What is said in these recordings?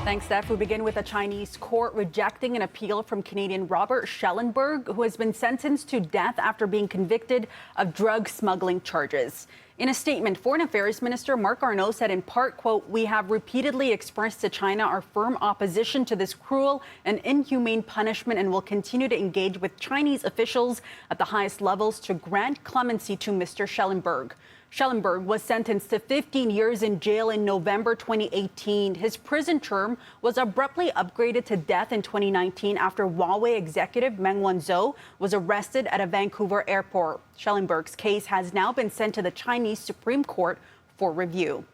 Thanks, Steph. We begin with a Chinese court rejecting an appeal from Canadian Robert Schellenberg, who has been sentenced to death after being convicted of drug smuggling charges. In a statement, Foreign Affairs Minister Marc Garneau said in part, quote, "We have repeatedly expressed to China our firm opposition to this cruel and inhumane punishment and will continue to engage with Chinese officials at the highest levels to grant clemency to Mr. Schellenberg." Schellenberg was sentenced to 15 years in jail in November 2018. His prison term was abruptly upgraded to death in 2019 after HUAWEI executive MENG was arrested at a Vancouver airport. Schellenberg's case has now been sent to the Chinese Supreme Court for review.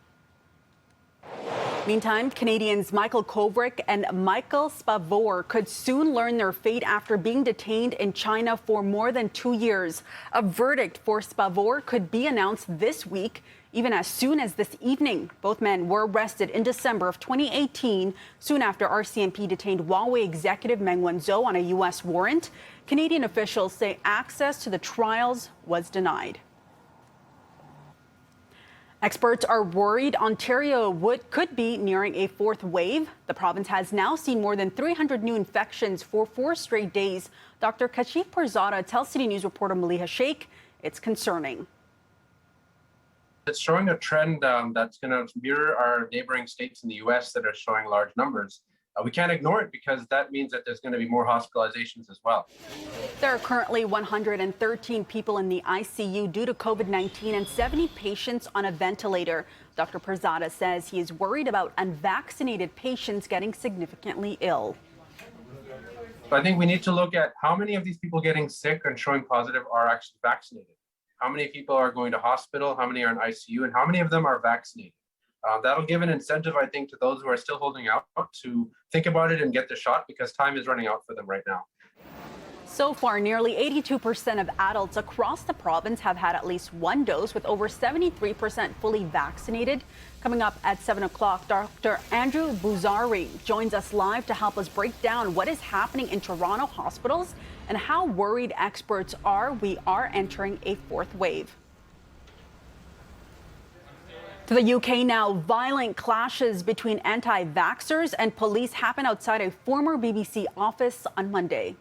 Meantime, Canadians Michael Kovrig and Michael Spavor could soon learn their fate after being detained in China for more than 2 years. A verdict for Spavor could be announced this week, even as soon as this evening. Both men were arrested in December of 2018, soon after RCMP detained HUAWEI executive MENG Wanzhou on a U.S. warrant. Canadian officials say access to the trials was denied. Experts are worried Ontario could be nearing a fourth wave. The province has now seen more than 300 new infections for 4 straight days. Dr. Kashif Parzada tells CityNews reporter Maliha Sheikh it's concerning. It's showing a trend that's going to mirror our neighboring states in the U.S. that are showing large numbers. We can't ignore it because that means that there's going to be more hospitalizations as well. There are currently 113 people in the ICU due to COVID-19 and 70 patients on a ventilator. Dr. Parzada says he is worried about unvaccinated patients getting significantly ill. So I think we need to look at how many of these people getting sick and showing positive are actually vaccinated. How many people are going to hospital, how many are in ICU, and how many of them are vaccinated. That'll give an incentive, I think, to those who are still holding out to think about it and get the shot because time is running out for them right now. So far, nearly 82% of adults across the province have had at least one dose, with over 73% fully vaccinated. Coming up at 7 o'clock, Dr. Andrew Buzari joins us live to help us break down what is happening in Toronto hospitals and how worried experts are we are entering a fourth wave. To the UK now, violent clashes between anti-vaxxers and police happen outside a former BBC office on Monday.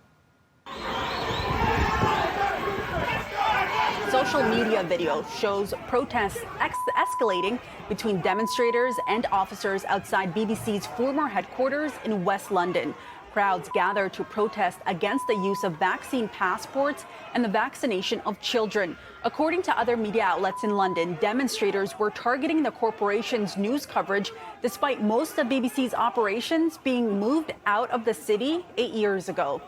Social media video shows protests escalating between demonstrators and officers outside BBC's former headquarters in West London. Crowds gather to protest against the use of vaccine passports and the vaccination of children. According to other media outlets in London, demonstrators were targeting the corporation's news coverage despite most of BBC's operations being moved out of the city 8 years ago.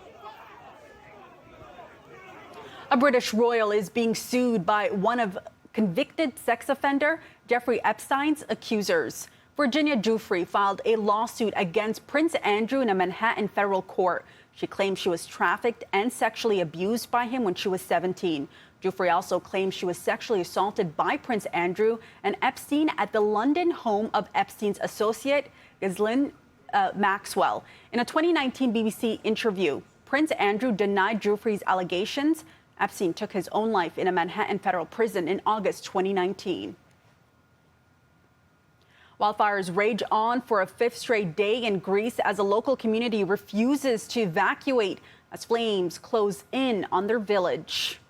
A British royal is being sued by one of convicted sex offender Jeffrey Epstein's accusers. Virginia Giuffre filed a lawsuit against Prince Andrew in a Manhattan federal court. She claims she was trafficked and sexually abused by him when she was 17. Giuffre also claims she was sexually assaulted by Prince Andrew and Epstein at the London home of Epstein's associate, Ghislaine Maxwell. In a 2019 BBC interview, Prince Andrew denied Giuffre's allegations. Epstein took his own life in a Manhattan federal prison in August 2019. Wildfires rage on for a 5th straight day in Greece as a local community refuses to evacuate as flames close in on their village.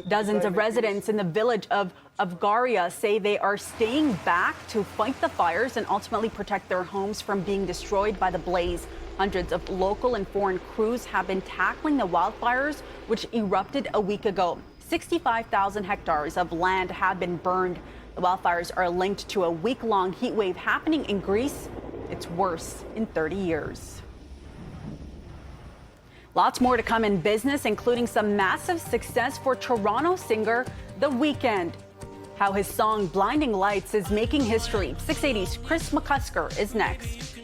Dozens of residents in the village of Avgaria say they are staying back to fight the fires and ultimately protect their homes from being destroyed by the blaze. Hundreds of local and foreign crews have been tackling the wildfires, which erupted a week ago. 65,000 hectares of land have been burned. The wildfires are linked to a week-long heat wave happening in Greece. It's worse in 30 years. Lots more to come in business, including some massive success for Toronto singer The Weeknd. How his song Blinding Lights is making history. 680's Chris McCusker is next.